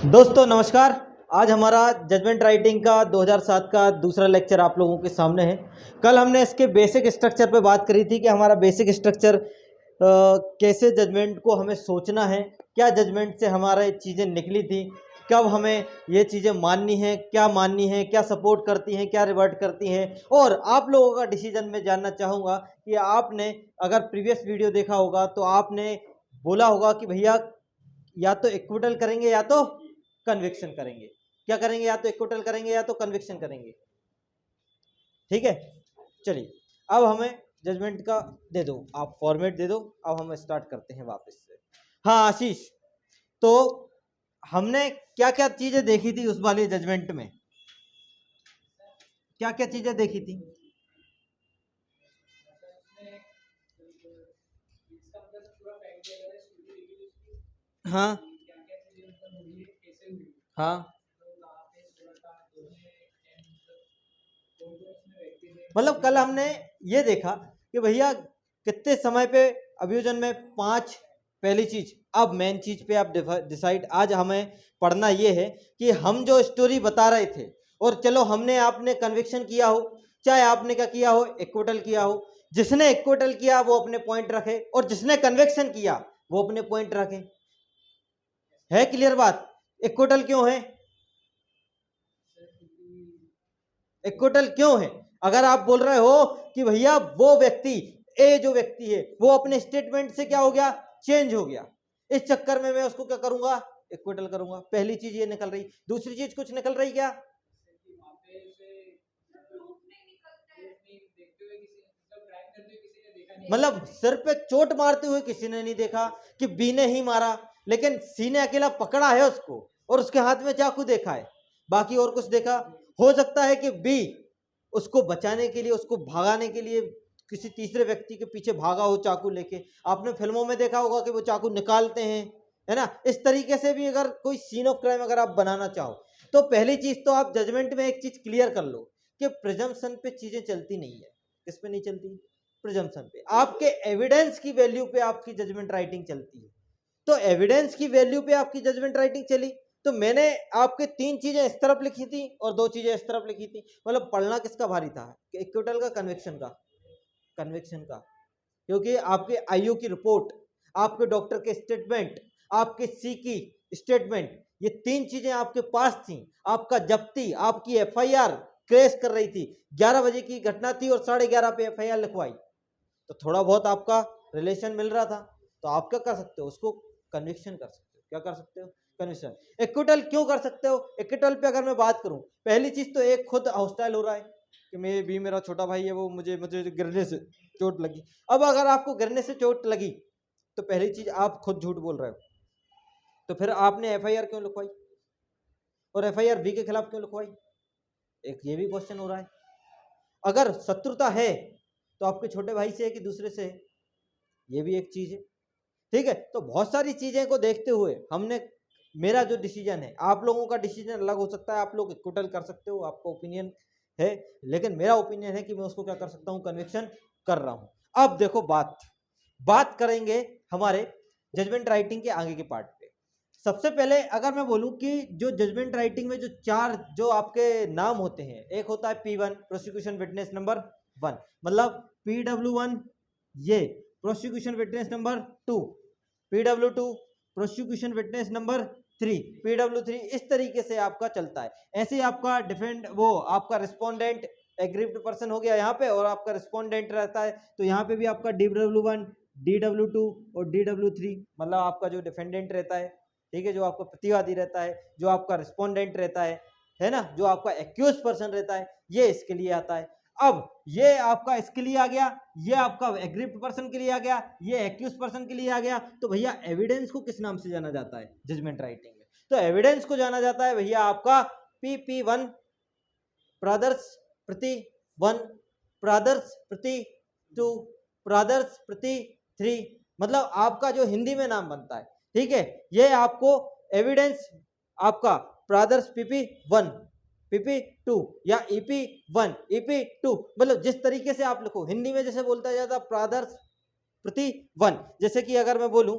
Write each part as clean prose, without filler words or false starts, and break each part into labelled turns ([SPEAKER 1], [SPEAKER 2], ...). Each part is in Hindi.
[SPEAKER 1] दोस्तों नमस्कार। आज हमारा जजमेंट राइटिंग का 2007 का दूसरा लेक्चर आप लोगों के सामने है। कल हमने इसके बेसिक स्ट्रक्चर पे बात करी थी कि हमारा बेसिक स्ट्रक्चर कैसे जजमेंट को हमें सोचना है, क्या जजमेंट से हमारे चीज़ें निकली थी, कब हमें ये चीज़ें माननी है, क्या माननी है, क्या सपोर्ट करती हैं, क्या रिवर्ट करती हैं। और आप लोगों का डिसीजन मैं जानना चाहूँगा कि आपने अगर प्रीवियस वीडियो देखा होगा तो आपने बोला होगा कि भैया या तो इक्विटल करेंगे या तो कन्विक्शन करेंगे। क्या करेंगे? या तो इक्विटल करेंगे या तो कन्विक्शन करेंगे। ठीक है, चलिए अब हमें जजमेंट का दे दो, आप फॉर्मेट दे दो। अब हम स्टार्ट करते हैं वापस से। हाँ आशीष, तो हमने क्या क्या चीजें देखी थी उस वाले जजमेंट में? क्या क्या चीजें देखी थी? हाँ हाँ, मतलब कल हमने ये देखा कि भैया कितने समय पे अभियोजन में 5 पहली चीज। अब मेन चीज पे आप डिसाइड, आज हमें पढ़ना ये है कि हम जो स्टोरी बता रहे थे, और चलो हमने आपने कन्विक्शन किया हो, चाहे आपने क्या किया हो, इक्विटल किया हो, जिसने इक्विटल किया वो अपने पॉइंट रखे और जिसने कन्विक्शन किया वो अपने पॉइंट रखे। है क्लियर बात? इक्विटल क्यों है? इक्विटल क्यों है? अगर आप बोल रहे हो कि भैया वो व्यक्ति ए जो व्यक्ति है वो अपने स्टेटमेंट से क्या हो गया, चेंज हो गया, इस चक्कर में मैं उसको क्या करूंगा, इक्विटल करूंगा। पहली चीज ये निकल रही। दूसरी चीज कुछ निकल रही क्या? मतलब सिर पे चोट मारते हुए किसी ने नहीं देखा कि बी ने ही मारा, लेकिन सी ने अकेला पकड़ा है उसको और उसके हाथ में चाकू देखा है, बाकी और कुछ देखा? हो सकता है कि बी उसको बचाने के लिए, उसको भगाने के लिए किसी तीसरे व्यक्ति के पीछे भागा हो चाकू लेके। आपने फिल्मों में देखा होगा कि वो चाकू निकालते हैं, है ना? इस तरीके से भी अगर कोई सीन ऑफ क्राइम अगर आप बनाना चाहो तो पहली चीज तो आप जजमेंट में एक चीज क्लियर कर लो कि प्रिजम्पशन पे चीजें चलती नहीं है। किस पे नहीं चलती? प्रिजम्पशन पे। आपके एविडेंस की वैल्यू पे आपकी जजमेंट राइटिंग चलती है। तो एविडेंस की वैल्यू पे आपकी जजमेंट राइटिंग चली तो मैंने आपके 3 चीजें इस तरफ लिखी थी और 2 चीजें इस तरफ लिखी थी। मतलब पढ़ना किसका भारी था? इक्विटल का, कन्विक्शन का? कन्विक्शन का। क्योंकि आपके आईओ की रिपोर्ट, आपके डॉक्टर के स्टेटमेंट, आपके सी की स्टेटमेंट, ये 3 चीजें आपके पास थी। आपका जब्ती, आपकी एफआईआर क्रैश कर रही थी। 11 बजे की घटना थी और 11:30 पे एफआईआर लिखवाई, तो थोड़ा बहुत आपका रिलेशन मिल रहा था। तो आप क्या कर सकते हो, उसको कन्विक्शन कर सकते हो। क्या कर सकते हो? कन्विक्शन। इक्विटल क्यों कर सकते हो? इक्विटल पे अगर मैं बात करूं, पहली चीज तो एक खुद हॉस्टाइल हो रहा है कि मेरा छोटा भाई है, वो मुझे मुझे गिरने से चोट लगी। अब अगर आपको गिरने से चोट लगी तो पहली चीज आप खुद झूठ बोल रहे हो, तो फिर आपने एफआईआर क्यों लिखवाई? और एफआईआर बी के खिलाफ क्यों लिखवाई? एक ये भी क्वेश्चन हो रहा है। अगर शत्रुता है तो आपके छोटे भाई से है कि दूसरे से है? ये भी एक चीज है। ठीक है, तो बहुत सारी चीजें को देखते हुए हमने, मेरा जो डिसीजन है, आप लोगों का डिसीजन अलग हो सकता है, आप लोग इक्विटल कर सकते हो, आपका ओपिनियन है, लेकिन मेरा ओपिनियन है कि मैं उसको क्या कर सकता हूं, कन्विक्शन कर रहा हूं। अब देखो बात बात करेंगे हमारे जजमेंट राइटिंग के आगे के पार्ट पे। सबसे पहले अगर मैं बोलूं कि जो जजमेंट राइटिंग में जो 4 जो आपके नाम होते हैं, एक होता है P1 प्रोसिक्यूशन विटनेस नंबर 1, मतलब PW1 ये prosecution witness number 2, PW2 prosecution witness number 3, PW3, इस तरीके से आपका चलता है। ऐसे ही आपका डिफेंड वो आपका रिस्पोंडेंट एग्रीव्ड पर्सन हो गया यहाँ पे, और आपका रिस्पोंडेंट रहता है तो यहाँ पे भी आपका DW1, DW2 और DW3, मतलब आपका जो डिफेंडेंट रहता है, ठीक है, जो आपका प्रतिवादी रहता है, जो आपका रिस्पोंडेंट रहता है ना, जो आपका एक्यूज पर्सन रहता है, ये इसके लिए आता है। अब ये आपका इसके लिए आ गया, ये आपका एग्रीव्ड पर्सन के लिए आ गया, ये एक्यूज पर्सन के लिए आ गया। तो भैया एविडेंस को किस नाम से जाना जाता है जजमेंट राइटिंग में? तो एविडेंस को जाना जाता है भैया आपका PP1 प्रादर्श प्रति 1, प्रादर्श प्रति 2, प्रादर्श प्रति 3, मतलब आपका जो हिंदी में नाम बनता है, ठीक है, ये आपको एविडेंस आपका प्रादर्श PP1, PP2 या EP1, EP2, मतलब जिस तरीके से आप लिखो हिंदी में, जैसे बोलता जाता प्रादर्श प्रति 1। जैसे कि अगर मैं बोलूं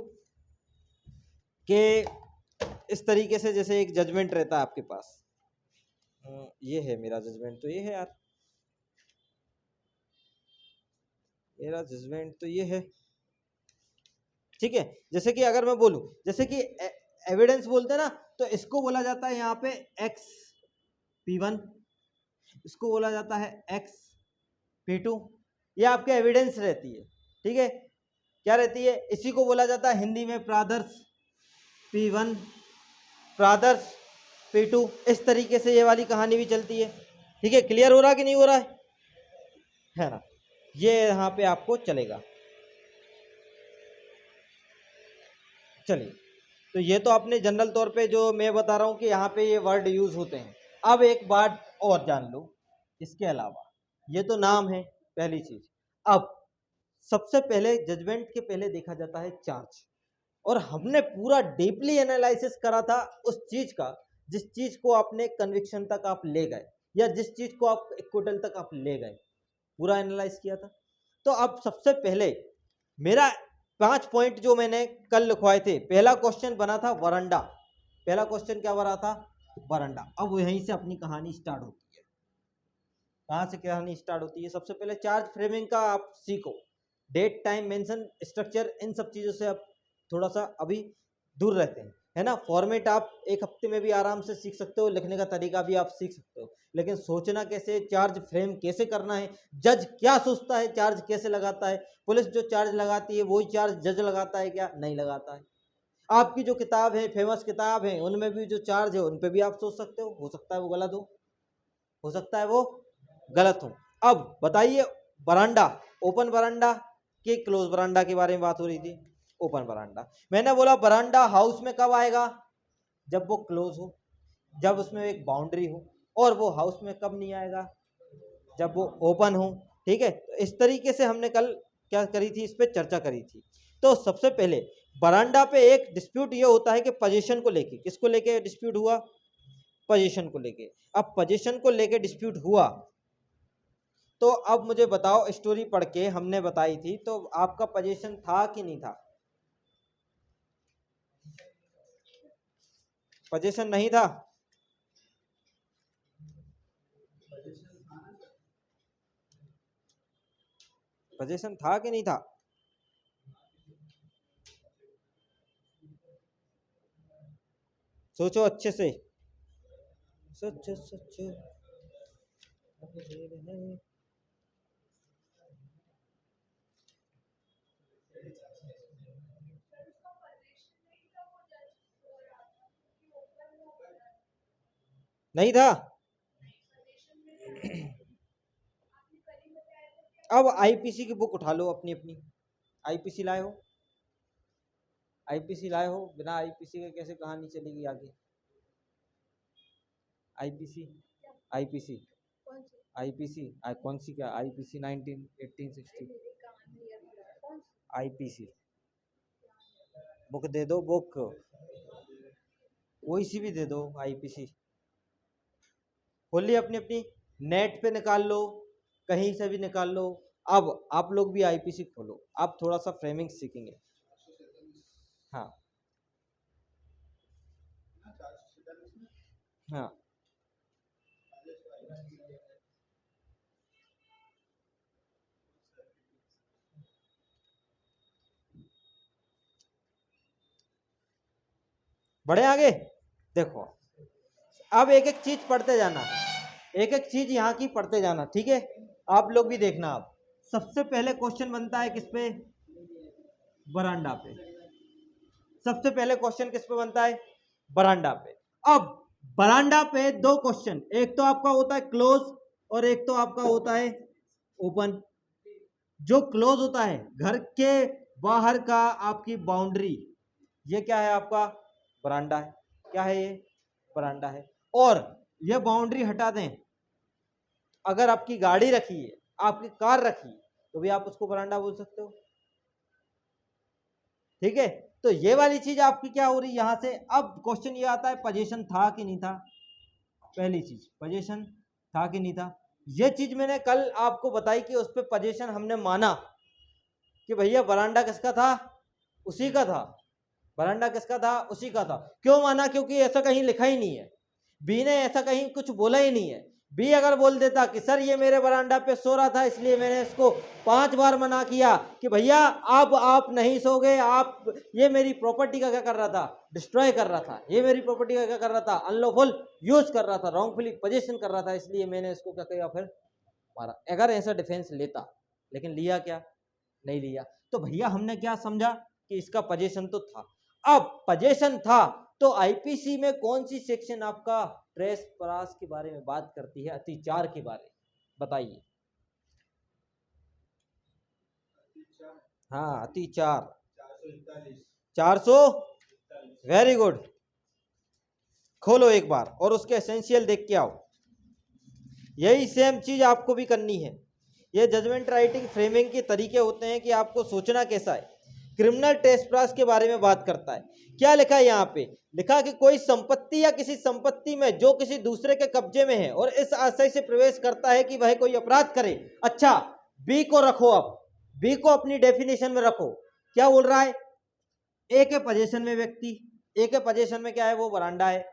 [SPEAKER 1] कि इस तरीके से जैसे एक जजमेंट रहता है आपके पास, ये है मेरा जजमेंट तो ये है यार, मेरा जजमेंट तो ये है, ठीक है। जैसे कि अगर मैं बोलूं, जैसे कि एविडेंस बोलते हैं ना, तो इसको बोला जाता है यहाँ पे एक्स P1, इसको बोला जाता है एक्स P2, ये आपके एविडेंस रहती है, ठीक है। क्या रहती है, इसी को बोला जाता है हिंदी में प्रादर्श P1, प्रादर्श P2, इस तरीके से ये वाली कहानी भी चलती है, ठीक है। क्लियर हो रहा कि नहीं हो रहा है ना, ये यहाँ पे आपको चलेगा। चलिए, तो ये तो आपने जनरल तौर पे जो मैं बता रहा हूँ कि यहाँ पे ये वर्ड यूज होते हैं। अब एक बात और जान लो इसके अलावा, ये तो नाम है पहली चीज। अब सबसे पहले जजमेंट के पहले देखा जाता है चार्ज, और हमने पूरा डीपली एनालिसिस करा था उस चीज का जिस चीज को आपने कन्विक्शन तक आप ले गए, या जिस चीज को आप एक्विटल तक आप ले गए, पूरा एनालाइज किया था। तो अब सबसे पहले मेरा 5 पॉइंट जो मैंने कल लिखवाए थे, पहला क्वेश्चन बना था वरांडा, पहला क्वेश्चन क्या बना था, वरांडा। अब यहीं से अपनी कहानी स्टार्ट होती है। कहाँ से कहानी स्टार्ट होती है, सबसे पहले चार्ज फ्रेमिंग का आप सीखो, डेट, टाइम, मेंशन, स्ट्रक्चर, इन सब चीज़ों से आप थोड़ा सा अभी दूर रहते हैं, है ना। फॉर्मेट आप एक हफ्ते में भी आराम से सीख सकते हो, लिखने का तरीका भी आप सीख सकते हो, लेकिन सोचना कैसे, चार्ज फ्रेम कैसे करना है, जज क्या सोचता है, चार्ज कैसे लगाता है, पुलिस जो चार्ज लगाती है वही चार्ज जज लगाता है क्या, नहीं लगाता है। आपकी जो किताब है, फेमस किताब है, उनमें भी जो चार्ज है उन पे भी आप सोच सकते हो सकता है वो गलत हो सकता है वो गलत हो। अब बताइए, बरांडा, ओपन बरांडा के क्लोज बरांडा के बारे में बात हो रही थी। ओपन बरांडा, मैंने बोला बरांडा हाउस में कब आएगा, जब वो क्लोज हो, जब उसमें एक बाउंड्री हो, और वो हाउस में कब नहीं आएगा, जब वो ओपन हो, ठीक है। तो इस तरीके से हमने कल क्या करी थी, इस पर चर्चा करी थी। तो सबसे पहले बरांडा पे एक डिस्प्यूट ये होता है कि पोजीशन को लेके, किसको लेके डिस्प्यूट हुआ, पोजीशन को लेके। अब पोजीशन को लेके डिस्प्यूट हुआ, तो अब मुझे बताओ, स्टोरी पढ़ के हमने बताई थी, तो आपका पोजीशन था कि नहीं था, पोजीशन नहीं था, पोजीशन था कि नहीं था, सोचो अच्छे से, सोचो सोचो। नहीं था। अब आईपीसी की बुक उठा लो अपनी अपनी, आईपीसी लाए हो, आईपीसी लाए हो, बिना आईपीसी के कैसे कहानी चलेगी आगे। आईपीसी, आईपीसी, आईपीसी, कौन सी, क्या आईपीसी 1860, आईपीसी बुक दे दो, बुक कोई सी भी दे दो, आईपीसी खोल ली अपनी अपनी, नेट पे निकाल लो, कहीं से भी निकाल लो। अब आप लोग भी आईपीसी खोलो, आप थोड़ा सा फ्रेमिंग सीखेंगे। हाँ हाँ, बढ़े आगे। देखो, अब एक एक चीज पढ़ते जाना, एक एक चीज यहाँ की पढ़ते जाना, ठीक है। आप लोग भी देखना। अब सबसे पहले क्वेश्चन बनता है किस पे, बरांडा पे। सबसे पहले क्वेश्चन किस पे बनता है, बरांडा पे। अब बरांडा पे दो क्वेश्चन, एक तो आपका होता है क्लोज, और एक तो आपका होता है ओपन। जो क्लोज होता है, घर के बाहर का आपकी बाउंड्री, ये क्या है आपका, बरांडा है। क्या है ये, बरांडा है। और ये बाउंड्री हटा दें, अगर आपकी गाड़ी रखी है, आपकी कार रखी है, तो भी आप उसको बरांडा बोल सकते हो, ठीक है। तो ये वाली चीज आपकी क्या हो रही है यहां से। अब क्वेश्चन ये आता है, पोजीशन था कि नहीं था। पहली चीज, पोजीशन था कि नहीं था। ये चीज मैंने कल आपको बताई कि उस पर पोजीशन हमने माना कि भैया बरांडा किसका था, उसी का था। बरांडा किसका था? उसी का था। क्यों माना? क्योंकि ऐसा कहीं लिखा ही नहीं है, बी ने ऐसा कहीं कुछ बोला ही नहीं है। बी अगर बोल देता कि सर ये मेरे बरांडा पे सो रहा था इसलिए मैंने इसको 5 बार मना किया कि भैया अब आप नहीं सोगे, आप, ये मेरी प्रॉपर्टी का क्या कर रहा था? डिस्ट्रॉय कर रहा था, ये मेरी प्रॉपर्टी का क्या कर रहा था? अनलॉफुल यूज कर रहा था, रॉन्गफुली पोजीशन कर रहा था, इसलिए मैंने इसको क्या किया? फिर मारा। अगर ऐसा डिफेंस लेता, लेकिन लिया क्या? नहीं लिया। तो भैया हमने क्या समझा कि इसका पोजीशन तो था। अब पोजीशन था तो आईपीसी में कौन सी सेक्शन आपका ट्रेसपास के बारे में बात करती है? अतिचार के बारे में बताइए। हाँ, अतिचार 400। वेरी गुड, खोलो एक बार और उसके एसेंशियल देख के आओ। यही सेम चीज आपको भी करनी है। ये जजमेंट राइटिंग फ्रेमिंग के तरीके होते हैं कि आपको सोचना कैसा है। क्रिमिनल ट्रेसपास के बारे में बात करता है। क्या लिखा है यहाँ पे? लिखा कि कोई संपत्ति या किसी संपत्ति में जो किसी दूसरे के कब्जे में है और इस आशय से प्रवेश करता है कि वह कोई अपराध करे। अच्छा, बी को रखो, अब बी को अपनी डेफिनेशन में रखो। क्या बोल रहा है? ए के पोजीशन में व्यक्ति, ए के पोजीशन में क्या है? वो बरांडा है।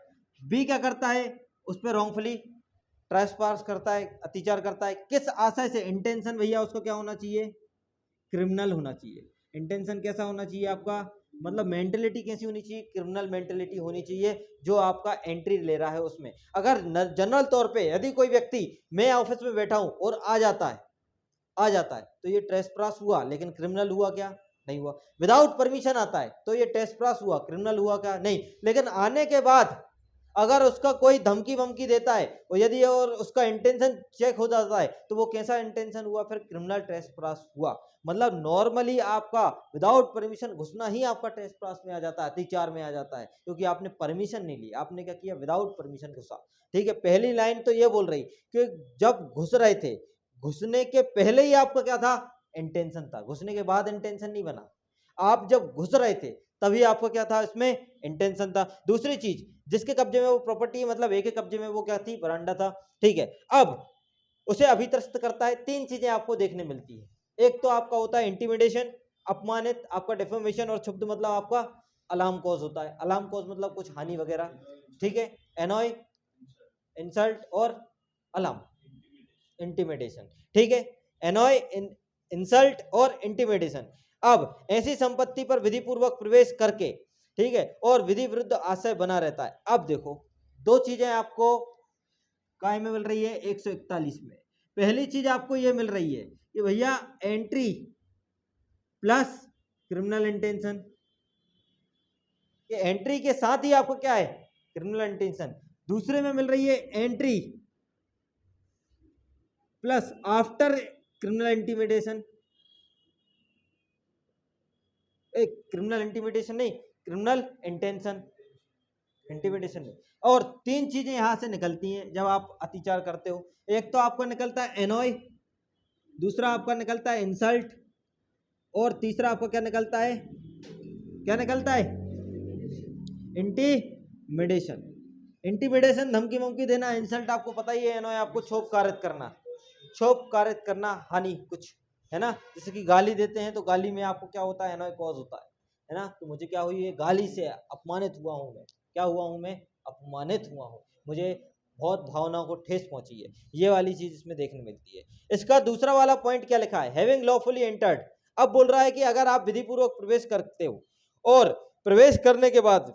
[SPEAKER 1] बी क्या करता है? उस पर रॉन्गफुली ट्रेसपास करता है, अतिचार करता है। किस आशय से? इंटेंशन भैया उसको क्या होना चाहिए? क्रिमिनल होना चाहिए। इंटेंशन कैसा होना चाहिए आपका? मतलब मेंटेलिटी कैसी होनी चाहिए? क्रिमिनल मेंटेलिटी होनी चाहिए जो आपका एंट्री ले रहा है उसमें। अगर जनरल तौर पे यदि कोई व्यक्ति, मैं ऑफिस में बैठा हूं और आ जाता है तो ये ट्रेसपास हुआ, लेकिन क्रिमिनल हुआ क्या? नहीं हुआ। विदाउट परमिशन आता है तो ये ट्रेसपास हुआ, क्रिमिनल हुआ क्या? नहीं। लेकिन आने के बाद अगर उसका कोई धमकी वमकी देता है और यदि और उसका इंटेंशन चेक हो जाता है तो वो कैसा इंटेंशन हुआ? फिर क्रिमिनल ट्रेसपास हुआ। मतलब नॉर्मली आपका विदाउट परमिशन घुसना ही आपका ट्रेसपास में आ जाता है, अतिचार में आ जाता है, क्योंकि आपने परमिशन नहीं ली। आपने क्या किया? विदाउट परमिशन घुसा। ठीक है, पहली लाइन तो ये बोल रही कि जब घुस रहे थे, घुसने के पहले ही आपका क्या था? इंटेंशन था। घुसने के बाद इंटेंशन नहीं बना। आप जब घुस रहे थे तभी आपको क्या था? इसमें इंटेंशन था। दूसरी चीज, जिसके कब्जे में वो प्रॉपर्टी है, मतलब एक के कब्जे में वो क्या थी? बरांडा था। ठीक है, अब उसे अभित्रस्त करता है। 3 चीजें आपको देखने मिलती है। एक तो आपका होता है इंटिमिडेशन, अपमानित, आपका डिफेमेशन, और क्षुब्ध मतलब आपका अलार्म कॉज होता है। अलार्म कॉज मतलब कुछ हानि वगैरह। ठीक है, एनॉय, इंसल्ट और अलार्म, इंटिमिडेशन। ठीक है, एनॉय, इंसल्ट और इंटिमिडेशन। अब ऐसी संपत्ति पर विधि पूर्वक प्रवेश करके, ठीक है, और विधि विरुद्ध आशय बना रहता है। अब देखो, 2 चीजें आपको काय में मिल रही है? 141 में। पहली चीज आपको ये मिल रही है कि भैया एंट्री प्लस क्रिमिनल इंटेंशन। ये एंट्री के साथ ही आपको क्या है? Criminal intention. दूसरे में मिल रही है entry plus after criminal intimidation. Criminal intimidation नहीं, क्रिमिनल इंटेंशन, इंटिमिडेशन नहीं। और 3 चीजें यहां से निकलती हैं जब आप अतिचार करते हो। एक तो आपका निकलता है एनॉय, दूसरा आपका निकलता है इंसल्ट, और तीसरा आपका क्या निकलता है? क्या निकलता है? इंटिमिडेशन। इंटिमिडेशन धमकी वमकी देना, इंसल्ट आपको पता ही है, एनॉय आपको क्षोभ कारित करना, क्षोभ कारित करना, हानि कुछ, है ना? जैसे कि गाली देते हैं तो गाली में आपको क्या होता है? एनॉय कॉज होता है ना? तो मुझे क्या हुई है? गाली से अपमानित हुआ हूं मैं। क्या हुआ हूं मैं? अपमानित हुआ हूं, मुझे बहुत भावनाओं को ठेस पहुंची है। ये वाली चीज इसमें देखने मिलती है। इसका दूसरा वाला पॉइंट क्या लिखा है? Having lawfully entered. अब बोल रहा है कि अगर आप विधि पूर्वक प्रवेश करते हो और प्रवेश करने के बाद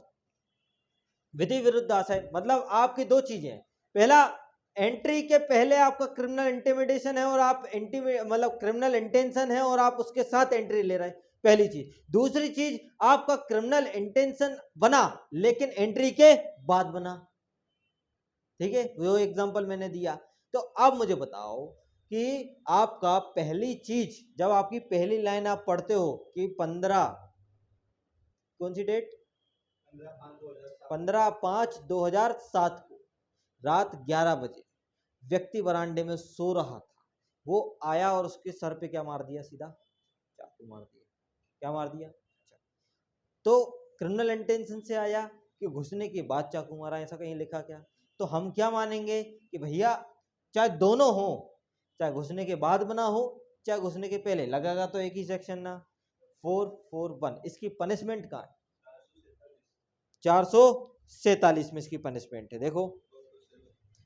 [SPEAKER 1] विधि विरुद्ध आशय, मतलब आपकी 2 चीजें हैं। पहला, एंट्री के पहले आपका क्रिमिनल इंटिमिडेशन है और आप मतलब क्रिमिनल इंटेंशन है और आप उसके साथ एंट्री ले रहे हैं, पहली चीज। दूसरी चीज, आपका क्रिमिनल इंटेंशन बना लेकिन एंट्री के बाद बना। ठीक है, वो एग्जांपल मैंने दिया। तो अब मुझे बताओ कि आपका पहली चीज, जब आपकी पहली लाइन आप पढ़ते हो कि 15, कौन सी डेट? 15/5/2007 को रात 11 बजे व्यक्ति बरामदे में सो रहा था। वो आया और उसके सर पे क्या मार दिया? सीधा चाकू मार दिया। क्या मार दिया? तो क्रिमिनल इंटेंशन से आया कि घुसने के बाद चाकू मारा, ऐसा कहीं लिखा क्या? तो हम क्या मानेंगे कि भैया चाहे दोनों हो, चाहे घुसने के बाद बना हो चाहे घुसने के पहले, लगेगा तो एक ही सेक्शन ना, 441। इसकी पनिशमेंट कहाँ है? 447 में इसकी पनिशमेंट है। देखो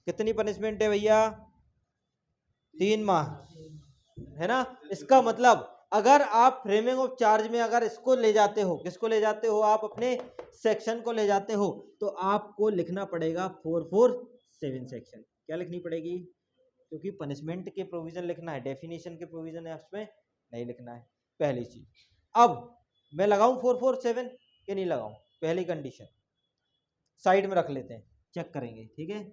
[SPEAKER 1] कितनी पनिशमेंट है भैया, 3 माह, है ना। इसका मतलब अगर आप फ्रेमिंग ऑफ चार्ज में अगर इसको ले जाते हो, किसको ले जाते हो आप, अपने सेक्शन को ले जाते हो, तो आपको लिखना पड़ेगा 447 सेक्शन। क्या लिखनी पड़ेगी, क्योंकि पनिशमेंट के प्रोविजन लिखना है, डेफिनेशन के प्रोविजन है उसमें नहीं लिखना है, पहली चीज। अब मैं लगाऊं 447 कि नहीं लगाऊं, पहली कंडीशन साइड में रख लेते हैं, चेक करेंगे, ठीक है।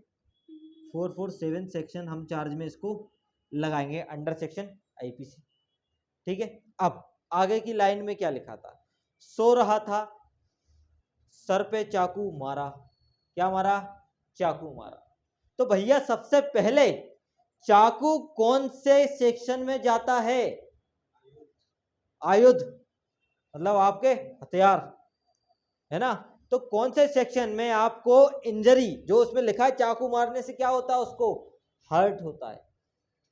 [SPEAKER 1] 447 सेक्शन हम चार्ज में इसको लगाएंगे अंडर सेक्शन आईपीसी, ठीक है। अब आगे की लाइन में क्या लिखा था, सो रहा था, सर पे चाकू मारा, क्या मारा, चाकू मारा। तो भैया सबसे पहले चाकू कौन से सेक्शन में जाता है, आयुध, मतलब आपके हथियार, है ना। तो कौन से सेक्शन में आपको इंजरी, जो उसमें लिखा है चाकू मारने से क्या होता है, उसको हर्ट होता है।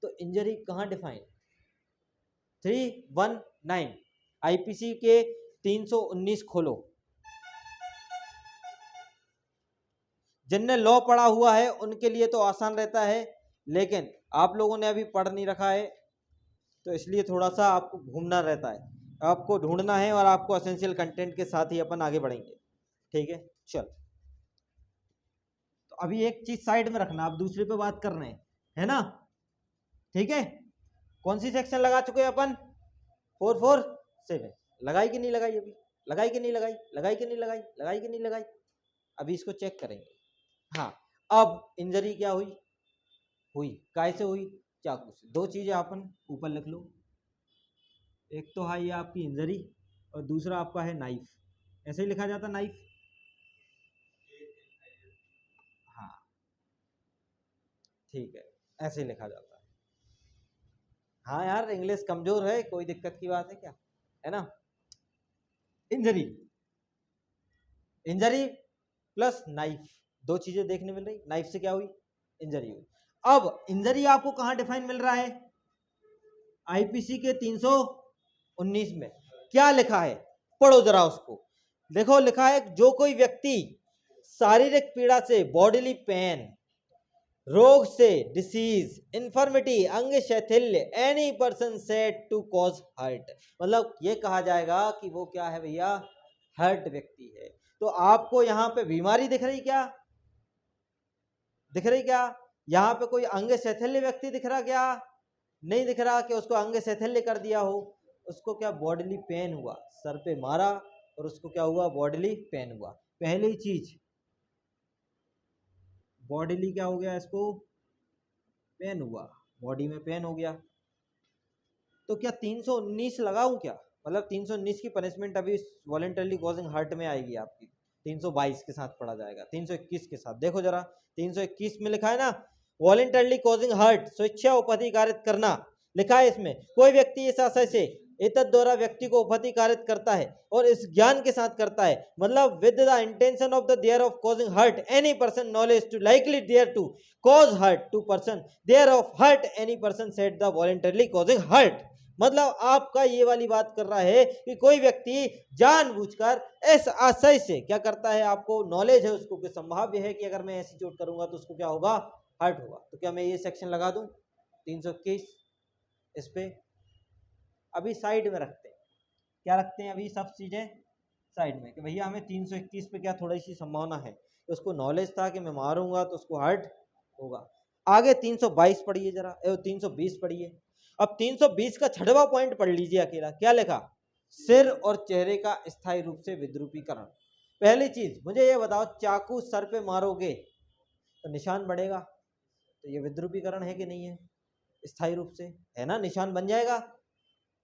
[SPEAKER 1] तो इंजरी कहां डिफाइन, 319 आईपीसी के 319 खोलो। जिनने लॉ पढ़ा हुआ है उनके लिए तो आसान रहता है, लेकिन आप लोगों ने अभी पढ़ नहीं रखा है, तो इसलिए थोड़ा सा आपको घूमना रहता है, आपको ढूंढना है, और आपको एसेंशियल कंटेंट के साथ ही अपन आगे बढ़ेंगे, ठीक है। चल, तो अभी एक चीज साइड में रखना, आप दूसरे पे बात कर रहे हैं, है ना, ठीक है। कौन सी सेक्शन लगा चुके हैं अपन, 447, लगाई कि नहीं लगाई, अभी लगाई कि नहीं लगाई, लगाई कि नहीं लगाई, लगाई कि नहीं लगाई, अभी इसको चेक करेंगे। हाँ, अब इंजरी क्या हुई, हुई काय से हुई, चाकू से। दो चीजें अपन ऊपर लिख लो, एक तो है ये आपकी इंजरी, और दूसरा आपका है नाइफ, ऐसे ही लिखा जाता नाइफ, हाँ ठीक है, ऐसे ही लिखा जाता है। हाँ यार, इंग्लिश कमजोर है, कोई दिक्कत की बात है क्या, है ना। इंजरी, इंजरी प्लस नाइफ, दो चीजें देखने मिल रही, नाइफ से क्या हुई, इंजरी हुई। अब इंजरी आपको कहां डिफाइन मिल रहा है, आईपीसी के 319 में क्या लिखा है, पढ़ो जरा उसको। देखो लिखा है, जो कोई व्यक्ति शारीरिक पीड़ा से, बॉडीली पेन, रोग से, डिसीज, इन्फर्मिटी, अंग शैथिल्य, any person said to cause hurt, मतलब ये कहा जाएगा कि वो क्या है भैया, हर्ट व्यक्ति है। तो आपको यहाँ पे बीमारी दिख रही क्या, दिख रही क्या, यहाँ पे कोई अंग शैथिल्य व्यक्ति दिख रहा क्या, नहीं दिख रहा, कि उसको अंग शैथिल्य कर दिया हो, उसको क्या बॉडीली पेन हुआ, सर पे मारा और उसको क्या हुआ, बॉडीली पेन हुआ। पहली चीज बॉडीली क्या हो गया, इसको पेन हुआ, बॉडी में पेन हो गया। तो क्या 319 लगाऊं क्या, मतलब 319 की पनिशमेंट अभी वॉलेंटरली कॉजिंग हर्ट में आएगी आपकी, 322 के साथ पढ़ा जाएगा, 321 के साथ। देखो जरा 321 में लिखा है ना, वॉलेंटरली कॉजिंग हर्ट, स्वेच्छा उपहति कारित करना, लिखा है इसमें, कोई व्यक्ति इस आशय से एतद द्वारा व्यक्ति को उपहति कारित करता है और इस ज्ञान के साथ करता है, मतलब with the intention of the thereof causing hurt any person knowledge to likely there to cause hurt to person thereof hurt any person said the voluntarily causing hurt. मतलब आपका ये वाली बात कर रहा है कि कोई व्यक्ति जानबूझकर इस आशय से क्या करता है, आपको नॉलेज है उसको कि संभाव्य है कि अगर मैं ऐसी चोट करूंगा तो उसको क्या होगा, हर्ट होगा। तो क्या मैं ये सेक्शन लगा दूं 321 इस पे, अभी साइड में रखते हैं, क्या रखते हैं अभी सब चीजें साइड में, कि भैया हमें 321 पे क्या थोड़ी सी संभावना है, तो उसको नॉलेज था कि मैं मारूंगा तो उसको हर्ट होगा। आगे 322 पढ़िए जरा, 320 पढ़िए। अब 320 का 6वां पॉइंट पढ़ लीजिए अकेला, क्या लिखा, सिर और चेहरे का स्थायी रूप से विद्रूपीकरण। पहली चीज मुझे ये बताओ, चाकू सर पे मारोगे तो निशान बढ़ेगा, तो ये विद्रूपीकरण है कि नहीं है, स्थायी रूप से है ना, निशान बन जाएगा,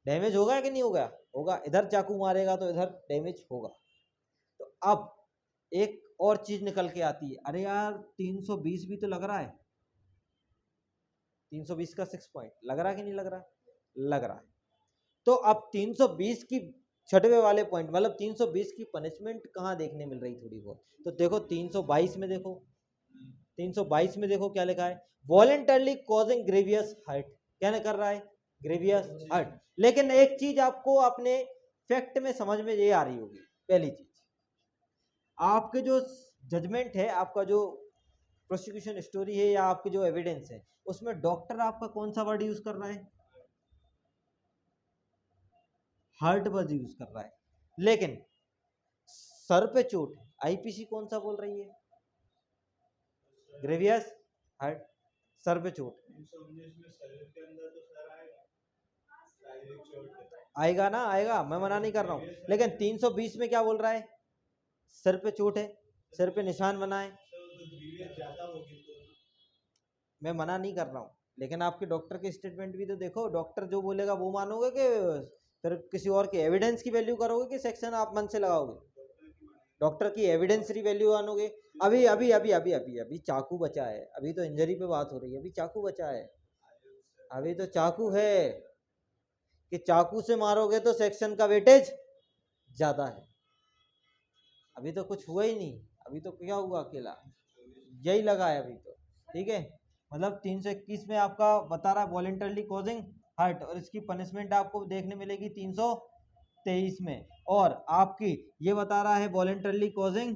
[SPEAKER 1] डैमेज होगा कि नहीं होगा, होगा। इधर चाकू मारेगा तो इधर डैमेज होगा। तो अब एक और चीज निकल के आती है, अरे यार 320 भी तो लग रहा है, 320 का 6 पॉइंट लग रहा है कि नहीं लग रहा है, लग रहा है। तो अब 320 की 6वें वाले पॉइंट, मतलब 320 की पनिशमेंट कहाँ देखने मिल रही थोड़ी बहुत, तो देखो 322 में देखो, 322 में देखो क्या लिखा है, वॉलेंटरली कॉजिंग ग्रेवियस हर्ट, क्या कर रहा है, ग्रेवियस हर्ट। लेकिन एक चीज आपको अपने फैक्ट में समझ में ये आ रही होगी, पहली चीज आपके जो जजमेंट है, आपका जो प्रोसिक्यूशन स्टोरी है या आपके जो एविडेंस है, उसमें डॉक्टर आपका कौन सा वर्ड यूज कर रहा है? हार्ट वर्ड यूज कर रहा है। लेकिन सर पे चोट, आईपीसी कौन सा बोल रही है? ग्रेवियस हार्ट, सर पे चोट आएगा ना, आएगा, मैं मना नहीं कर रहा हूँ, लेकिन 320 में क्या बोल रहा है? सर पे चोट है, सर पे निशान बना है। मैं मना नहीं कर रहा हूँ, लेकिन आपके डॉक्टर के स्टेटमेंट भी तो देखो। डॉक्टर जो बोलेगा वो मानोगे कि फिर किसी और के एविडेंस की वैल्यू करोगे कि सेक्शन आप मन से लगाओगे? डॉक्टर की एविडेंस की वैल्यू मानोगे? अभी अभी अभी अभी अभी अभी चाकू बचा है, अभी तो इंजरी पे बात हो रही है, अभी चाकू बचा है, अभी तो चाकू है कि चाकू से मारोगे तो सेक्शन का वेटेज ज्यादा है। अभी तो कुछ हुआ ही नहीं, अभी तो क्या हुआ, अकेला यही लगा है अभी तो। ठीक है, मतलब 321 में आपका बता रहा है वॉलेंटरली कॉजिंग हर्ट, और इसकी पनिशमेंट आपको देखने मिलेगी 323 में। और आपकी ये बता रहा है वॉलेंटरली कॉजिंग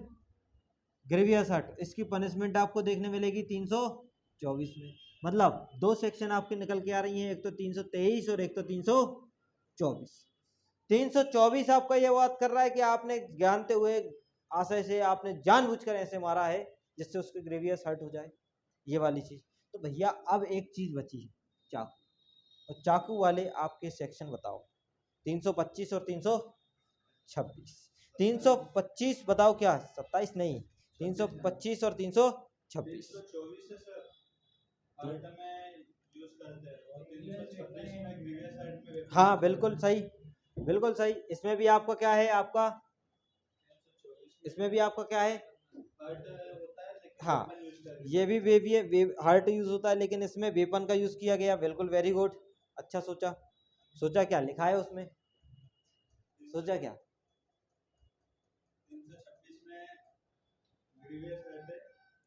[SPEAKER 1] ग्रेवियस हर्ट, इसकी पनिशमेंट आपको देखने मिलेगी 324 में। मतलब दो सेक्शन आपके निकल के आ रही हैं, एक तो 323 और एक तो 324। 324 आपका ये बात कर रहा है कि आपने जानते हुए, आशय से, आपने जानबूझकर ऐसे मारा है जिससे उसके ग्रेवियस हर्ट हो जाए, ये वाली चीज। तो भैया अब एक चीज बची है, चाकू। और चाकू वाले आपके सेक्शन बताओ, 325 और 326। 325 बताओ क्या, 27 नहीं, 325 और 326। हाँ बिल्कुल सही, बिल्कुल सही। इसमें भी आपका क्या है, आपका इसमें भी आपका क्या है? हाँ, ये भी हार्ट यूज होता है, लेकिन इसमें वेपन का यूज किया गया। बिल्कुल, वेरी गुड, अच्छा सोचा। सोचा क्या लिखा है उसमें, सोचा क्या?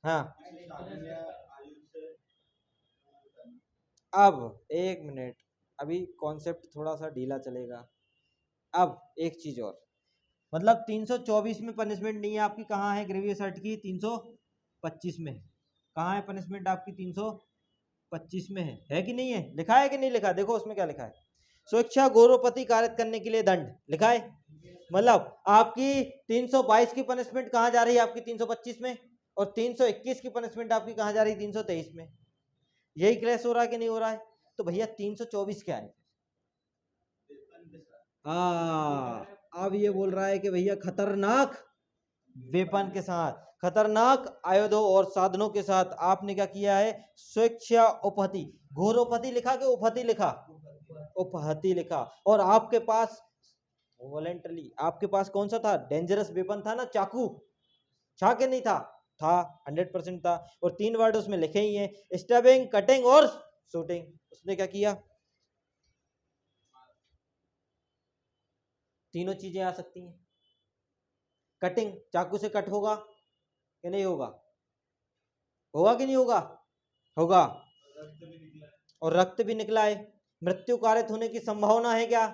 [SPEAKER 1] हाँ, अब एक मिनट, अभी कॉन्सेप्ट थोड़ा सा ढीला चलेगा। अब एक चीज और, मतलब 324 में पनिशमेंट नहीं है आपकी, कहाँ है ग्रेवियस हर्ट की? 325 में। कहाँ है पनिशमेंट आपकी? 325 में है कि नहीं है? लिखा है कि नहीं लिखा? देखो उसमें क्या लिखा है, स्वेच्छा गौरवपति कार्य करने के लिए दंड, लिखा है। मतलब आपकी 322 की पनिशमेंट कहाँ जा रही है आपकी? 325 में। और 321 की पनिशमेंट आपकी कहाँ जा रही है? 323 में। यही क्लैश हो रहा है कि नहीं हो रहा है? तो भैया 324 क्या है? अब ये बोल रहा है कि भैया खतरनाक वेपन के साथ, खतरनाक आयुधों और साधनों के साथ आपने क्या किया है? स्वेच्छा उपहति, घोरोपति लिखा कि उपहति लिखा? उपहति लिखा। और आपके पास वॉलेंटरली, आपके पास कौन सा था? डेंजरस वेपन था ना, चाकू। था कि नहीं था? था, 100% था। और 3 वर्ड उसमें लिखे ही हैं, स्टैबिंग, कटिंग और शूटिंग। उसने क्या किया? तीनों चीजें आ सकती हैं। कटिंग, चाकू से कट होगा कि नहीं होगा? होगा कि नहीं होगा? होगा। और रक्त भी निकला है, मृत्यु कारित होने की संभावना है क्या?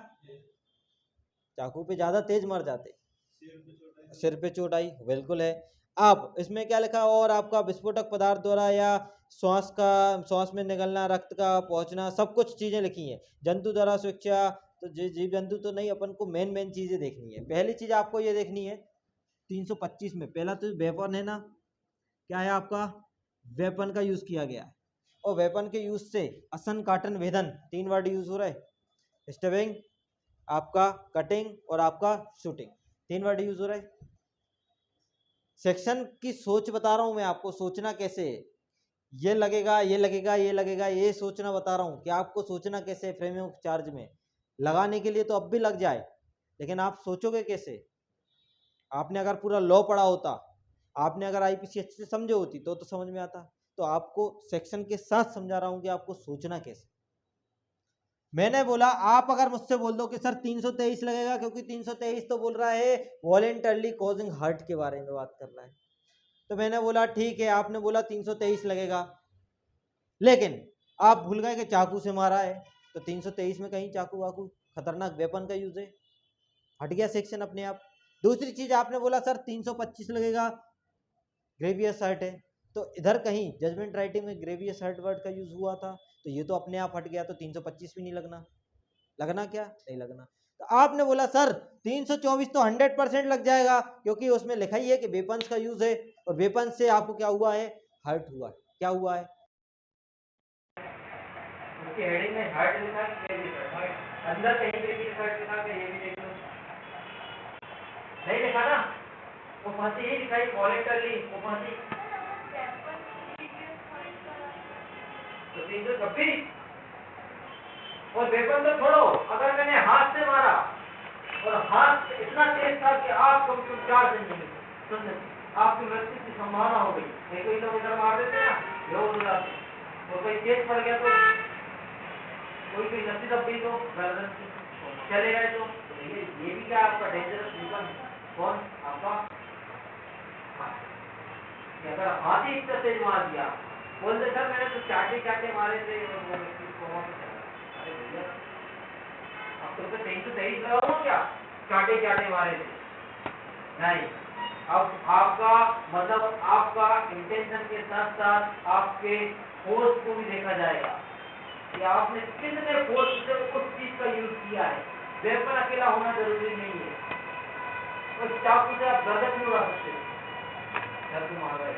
[SPEAKER 1] चाकू पे ज्यादा तेज मर जाते। सिर पे चोट आई, बिल्कुल है। अब इसमें क्या लिखा? और आपका विस्फोटक पदार्थ द्वारा या श्वास में निकलना, रक्त का पहुंचना, सब कुछ चीजें लिखी हैं। जंतु द्वारा स्वेच्छा, तो जीव जंतु तो नहीं, अपन को मेन मेन चीजें देखनी है। पहली चीज आपको ये देखनी है 325 में, पहला तो वेपन है ना, क्या है आपका? वेपन का यूज किया गया है। और वेपन के यूज से असन, काटन, भेदन, 3 वर्ड यूज हो रहा है। स्टबिंग, आपका कटिंग और आपका शूटिंग, 3 वर्ड यूज हो रहा है। सेक्शन की सोच बता रहा हूं मैं आपको, सोचना कैसे है। ये लगेगा, ये लगेगा, ये लगेगा, ये सोचना बता रहा हूं कि आपको सोचना कैसे है। फ्रेम ऑफ चार्ज में लगाने के लिए तो अब भी लग जाए, लेकिन आप सोचोगे कैसे? आपने अगर पूरा लॉ पढ़ा होता, आपने अगर आईपीसी अच्छे से समझे होती तो समझ में आता। तो आपको सेक्शन के साथ समझा रहा हूं कि आपको सोचना कैसे। मैंने बोला, आप अगर मुझसे बोल दो कि सर 323 लगेगा, क्योंकि 323 तो बोल रहा है वॉलेंटरली कॉजिंग हर्ट के बारे में बात कर रहा है, तो मैंने बोला ठीक है, आपने बोला 323 लगेगा, लेकिन आप भूल गए कि चाकू से मारा है। तो 323 में कहीं चाकू वाकू, खतरनाक वेपन का यूज है, हट गया सेक्शन अपने आप। दूसरी चीज आपने बोला सर 325 लगेगा, ग्रेवियस हर्ट है, तो इधर कहीं जजमेंट राइटिंग में ग्रेवियस हर्ट वर्ड का यूज हुआ था, तो ये तो अपने आप हट गया, तो 325 भी नहीं लगना। लगना क्या? नहीं लगना। तो आपने बोला सर 324 तो 100% लग जाएगा, क्योंकि उसमें लिखा ही है कि वेपन्स का यूज है, और वेपन्स से आपको क्या हुआ है? हर्ट हुआ है। क्या हुआ है?
[SPEAKER 2] उसकी हेडिंग में हर्ट लिखा है, ग्रेवियस हर्ट अंदर कहीं ग्रेवियस हर्ट लिखा है, ये भी देख लो। नहीं लिखा ना, वो फांसी ही दिखाई वॉलेंटरली, वो फांसी तो 326। और वेपन तो छोड़ो, अगर मैंने हाथ से मारा और हाथ इतना तेज था कि आप कम से कम 4 दिन नहीं समझे, आपकी मृत्यु की संभावना हो गई। नहीं कोई लोग इधर मार देते ना, बेहोश हो जाते, और कोई तेज पड़ गया तो कोई भी नसी दब गई तो गर्दन की चले गए तो ये भी क्या आपका डेंजरस वेपन? कौन आपका? अगर हाथ ही इतना तेज मार दिया, बोलते सर मैंने तो चाटे चाटे मारे थे और वो व्यक्ति कोमा में चला। अरे भैया आप तो 323 लगाओ क्या? चाटे चाटे मारे थे? नहीं। अब आपका मतलब आपका इंटेंशन के साथ साथ आपके फोर्स को भी देखा जाएगा कि आपने कितने फोर्स से उस चीज का यूज किया है। वेपन अकेला होना जरूरी नहीं है, उस चाकू से आप गर्दन नहीं उड़ा सकते, गर्दन मार रहे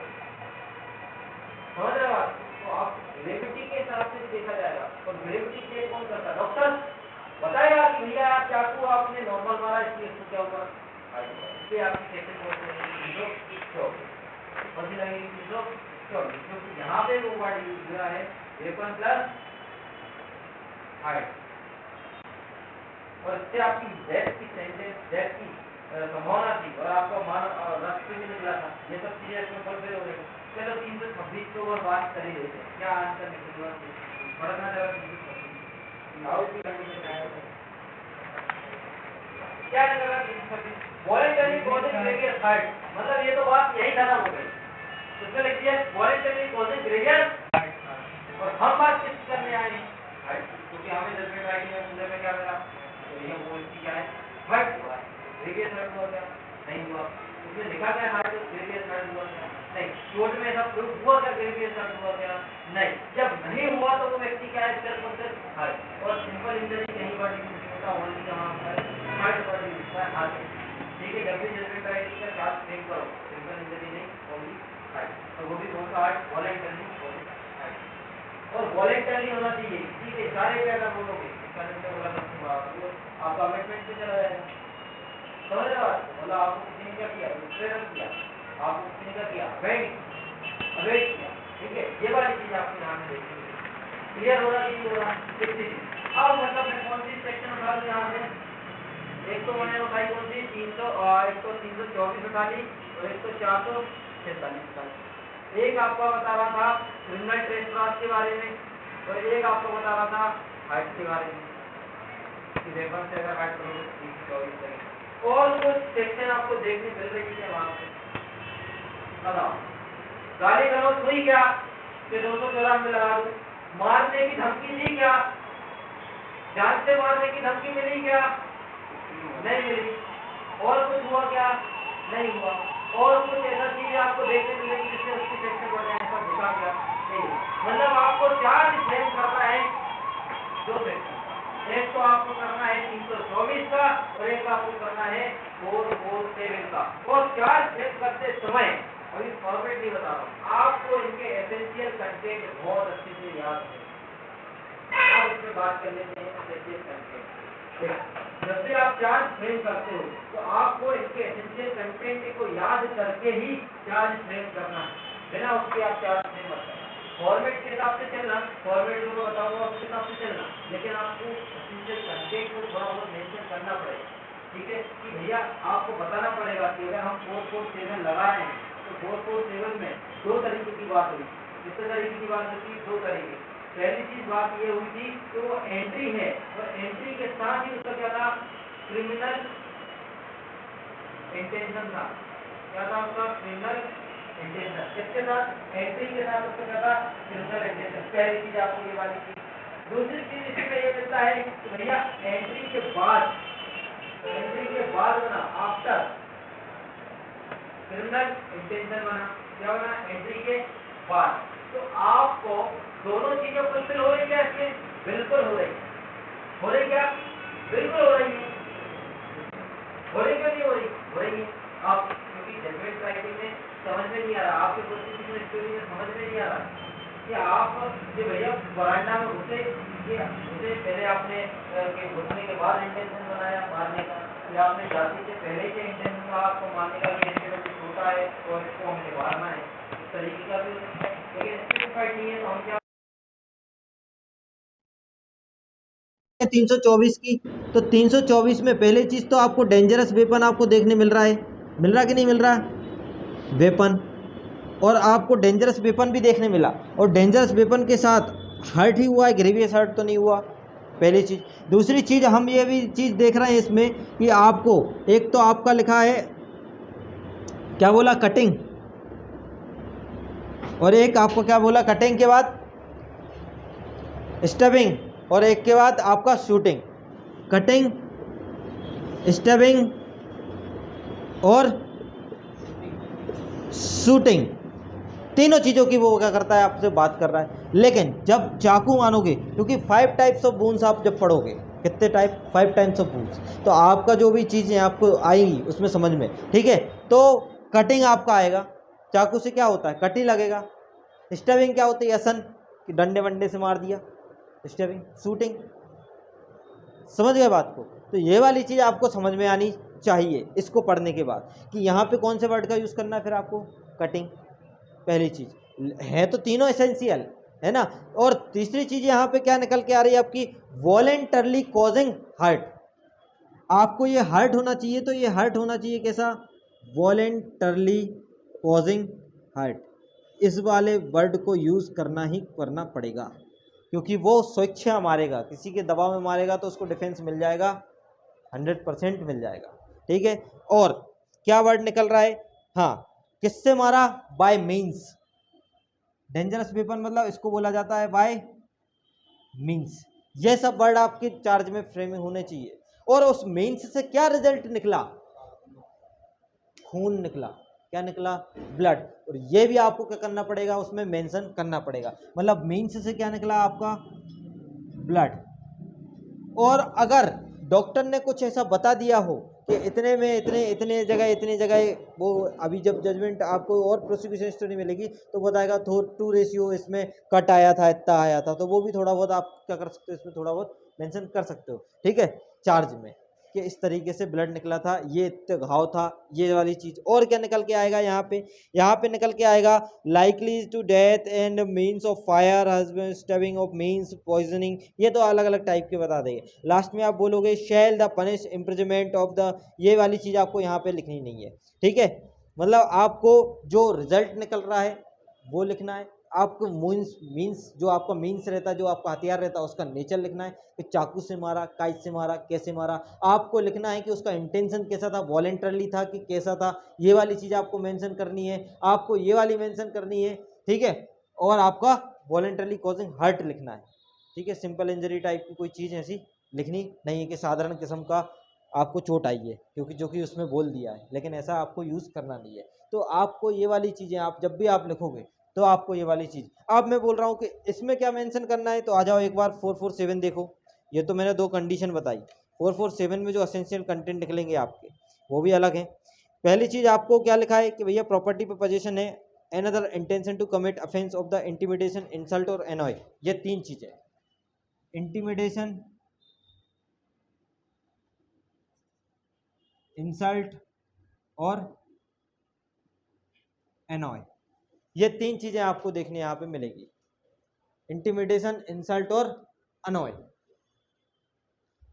[SPEAKER 2] समझ रहे हो आप? तो आप ग्रेविटी के हिसाब से देखा जाएगा, और ग्रेविटी चेक कौन करता है? डॉक्टर बताएगा कि भैया आप चाकू आपने नॉर्मल मारा, इसलिए इसको क्या हुआ, इसलिए आपकी सेकंड क्योंकि यहाँ पे वो वर्ड यूज हुआ है वेपन प्लस हाइट, और इससे आपकी डेथ की सेंटेंस, डेथ की संभावना थी, और आपका मान रक्त भी निकला था। ये सब चीजें इसमें फुलफिल हो गई। चलो 326 को और बात कर ही लेते हैं, क्या आंसर निकलेगा पढ़ना जरा। 326 क्या निकला? 326 वॉलेंटरी कॉजिंग ग्रेवियस हर्ट, मतलब ये तो बात यही खत्म हो गई। उसमें लिख दिया वॉलेंटरी कॉजिंग ग्रेवियस, और हम बात किस करने आए हैं? हर्ट, क्योंकि हमें जजमेंट राइटिंग में पूरे में क्या मिला? तो ये बोलती क्या है? हर्ट हुआ है। ग्रेवियस हर्ट हुआ क्या? नहीं हुआ। उसमें लिखा क्या हर्ट? ग्रेवियस हर्ट हुआ क्या? नहीं। कोर्ट में ऐसा प्रूफ हुआ क्या ग्रेवियस हर्ट हुआ क्या? नहीं। जब नहीं हुआ तो वो व्यक्ति क्या है? सिर्फ और सिर्फ हर्ट, और सिंपल इंजरी कहीं पर यूज होता ओनली जहाँ पर हर्ट पर यूज होता है, हार्ट। ठीक है, जब भी जजमेंट राइटिंग का चार्ज फ्रेम करो, सिंपल इंजरी नहीं, ओनली हर्ट, तो वो भी कौन सा हर्ट? वॉलेंटरी हर्ट, और वॉलेंटरी होना चाहिए। ठीक है, सारे पे अगर बोलोगे इसका मतलब बोला सकूंगा तो आपका कमिटमेंट पे चला जाएगा। समझ रहे हो? मतलब आपको किसी ने क्या किया? प्रेरण किया, आपको किसी ने क्या किया? अवेट किया। ठीक है, ये वाली चीज आपको ध्यान में देखनी है। क्लियर हो रहा है? हो रहा है? अब मतलब मैं कौन सी सेक्शन उठा लूँ यहाँ से? एक तो मैंने उठाई कौन सी? 300, एक तो 324 उठा ली, और एक तो 446 उठा ली। एक आपका बता रहा था क्रिमिनल ट्रेसपास के बारे में, और एक आपको बता रहा था हाइट के बारे में कि वेपन से अगर हाइट करोगे 324 लगेगा। और कुछ सेक्शन आपको देखने मिल रही है वहां पे? बताओ। गाली गलौज हुई क्या कि 214 में लगा दूं? मारने की धमकी दी क्या? जान से मारने की धमकी मिली क्या? नहीं मिली। और कुछ हुआ क्या? नहीं हुआ। और कुछ ऐसा चीज आपको देखने मिलेगी जिससे उसकी सेक्शन बढ़ जाए, ऐसा दिखा क्या? नहीं। मतलब आपको चार्ज फ्रेम करना है दो सेक्शन का, एक तो आपको करना है 324 का, और एक आपको करना है 447 का। और चार्ज फ्रेम करते समय अभी फॉर्मेट नहीं बता रहा हूँ, आपको इनके एसेंशियल कंटेंट बहुत अच्छे से याद है। आप इसमें बात कर लेते हैं एसेंशियल कंटेंट। जब भी आप चार्ज फ्रेम करते हो तो आपको इसके एसेंशियल कंटेंट को याद करके ही चार्ज फ्रेम करना है, बिना उसके आप चार्ज फ्रेम मत करना। फॉर्मेट के हिसाब से चलना, फॉर्मेट जो मैं बताऊंगा उसके हिसाब से चलना, लेकिन आपको एसेंशियल कंटेंट को थोड़ा बहुत मेंशन करना पड़ेगा। ठीक है, कि भैया आपको बताना पड़ेगा कि अगर हम 447 लगा रहे हैं तो 447 में दो तरीके की बात हुई। किस तरीके की बात हुई? दो तरीके। पहली चीज बात ये हुई थी कि वो एंट्री है, और एंट्री के साथ ही उसका क्या था? क्रिमिनल इंटेंशन था। क्या था उसका? Criminal intention. इसके साथ एंट्री के साथ उसका क्या था? Criminal intention. पहली चीज आपको ये वाली थी। दूसरी चीज इसमें ये मिलता है कि भैया एंट्री के बाद ना आफ्टर क्रिमिनल इंटेंशन बना, क्या बना, एंट्री के बाद। तो आपको दोनों चीजें फुलफिल हो रही क्या इसमें? बिल्कुल हो रही। हो रही क्या? बिल्कुल हो रही है। हो रही क्यों नहीं हो रही? हो रही है। आप क्योंकि जजमेंट राइटिंग में समझ में नहीं आ रहा, आपके प्रोसिक्यूशन स्टोरी में समझ में नहीं आ रहा कि आप ये भैया बरांडा में घुसे, ये घुसे पहले आपने के घुसने के बाद इंटेंशन बनाया मारने का, या आपने जाति से पहले के इंटेंशन का आपको मारने का भी इंटेंशन छोटा है और इसको हमने मारना है, इस तरीके का भी हो सकता है। लेकिन स्पेसिफाइड नहीं है तो हम क्या
[SPEAKER 1] 324 की, तो 324 में पहली चीज़ तो आपको डेंजरस वेपन आपको देखने मिल रहा है, मिल रहा कि नहीं मिल रहा वेपन, और आपको डेंजरस वेपन भी देखने मिला, और डेंजरस वेपन के साथ हर्ट ही हुआ है, ग्रेवियस हर्ट तो नहीं हुआ, पहली चीज़। दूसरी चीज़ हम ये भी चीज़ देख रहे हैं इसमें कि आपको एक तो आपका लिखा है क्या बोला, कटिंग, और एक आपको क्या बोला, कटिंग के बाद स्टबिंग, और एक के बाद आपका शूटिंग। कटिंग, स्टबिंग और शूटिंग, तीनों चीज़ों की वो क्या करता है, आपसे बात कर रहा है। लेकिन जब चाकू मानोगे, क्योंकि 5 टाइप्स ऑफ वुंड्स आप जब पढ़ोगे, कितने टाइप, 5 टाइप्स ऑफ वुंड्स, तो आपका जो भी चीज़ें आपको आएंगी उसमें समझ में, ठीक है। तो कटिंग आपका आएगा, चाकू से क्या होता है, कटी लगेगा। स्टबिंग क्या होती है, असन कि डंडे वंडे से मार दिया, स्टबिंग। शूटिंग, समझ गए बात को। तो ये वाली चीज़ आपको समझ में आनी चाहिए इसको पढ़ने के बाद, कि यहाँ पे कौन से वर्ड का यूज़ करना है, फिर आपको कटिंग, पहली चीज़ है। तो तीनों एसेंशियल है ना। और तीसरी चीज़ यहाँ पे क्या निकल के आ रही है आपकी, वॉलेंटरली कॉजिंग हर्ट। आपको ये हर्ट होना चाहिए, तो ये हर्ट होना चाहिए कैसा, वॉलेंटरली कॉजिंग हर्ट। इस वाले वर्ड को यूज़ करना ही करना पड़ेगा, क्योंकि वो स्वेच्छा मारेगा, किसी के दबाव में मारेगा तो उसको डिफेंस मिल जाएगा, 100% मिल जाएगा, ठीक है। और क्या वर्ड निकल रहा है, हाँ, किससे मारा, बाय मीन्स। डेंजरस वेपन मतलब इसको बोला जाता है बाय मीन्स। ये सब वर्ड आपके चार्ज में फ्रेमिंग होने चाहिए। और उस मीन्स से क्या रिजल्ट निकला, खून निकला, क्या निकला, ब्लड। और ये भी आपको क्या करना पड़ेगा, उसमें मेंशन करना पड़ेगा। मतलब मीन्स से क्या निकला आपका, ब्लड। और अगर डॉक्टर ने कुछ ऐसा बता दिया हो कि इतने में इतने जगह वो अभी जब जजमेंट आपको और प्रोसिक्यूशन हिस्ट्री मिलेगी तो बताएगा 2 रेशियो इसमें कट आया था, इतना आया था, तो वो भी थोड़ा बहुत आप क्या कर सकते हो, इसमें थोड़ा बहुत मेंशन कर सकते हो, ठीक है, चार्ज में, कि इस तरीके से ब्लड निकला था, ये इतने घाव था, ये वाली चीज़। और क्या निकल के आएगा यहाँ पे निकल के आएगा, likely to death and means of fire, husband stabbing of means poisoning. ये तो अलग अलग टाइप के बता देंगे। लास्ट में आप बोलोगे shall the punish imprisonment of the, ये वाली चीज़ आपको यहाँ पे लिखनी नहीं है, ठीक है। मतलब आपको जो रिजल्ट निकल रहा है वो लिखना है, आपको मीन्स जो आपका मीन्स रहता है, जो आपका हथियार रहता है, उसका नेचर लिखना है कि चाकू से मारा, काइट से मारा, कैसे मारा। आपको लिखना है कि उसका इंटेंशन कैसा था, वॉलेंटरली था कि कैसा था, ये वाली चीज़ आपको मेंशन करनी है, आपको ये वाली मेंशन करनी है, ठीक है। और आपका वॉलेंटरली कॉजिंग हर्ट लिखना है, ठीक है। सिंपल इंजरी टाइप की कोई चीज़ ऐसी लिखनी नहीं है कि साधारण किस्म का आपको चोट आई है, क्योंकि जो कि उसमें बोल दिया है, लेकिन ऐसा आपको यूज़ करना नहीं है। तो आपको ये वाली चीज़ें आप जब भी आप लिखोगे तो आपको ये वाली चीज़, अब मैं बोल रहा हूँ कि इसमें क्या मेंशन करना है, तो आ जाओ एक बार 447 देखो। ये तो मैंने 2 कंडीशन बताई, 447 में जो एसेंशियल कंटेंट निकलेंगे आपके वो भी अलग हैं। पहली चीज़ आपको क्या लिखा है कि भैया प्रॉपर्टी पे पोजीशन है, another intention to commit offence of the intimidation, insult और एनॉय। ये 3 चीज़ें, इंटिमिडेशन, इंसल्ट और एनॉय, ये 3 चीज़ें आपको देखने यहाँ पे मिलेगी, इंटिमिडेशन, इंसल्ट और अनॉय,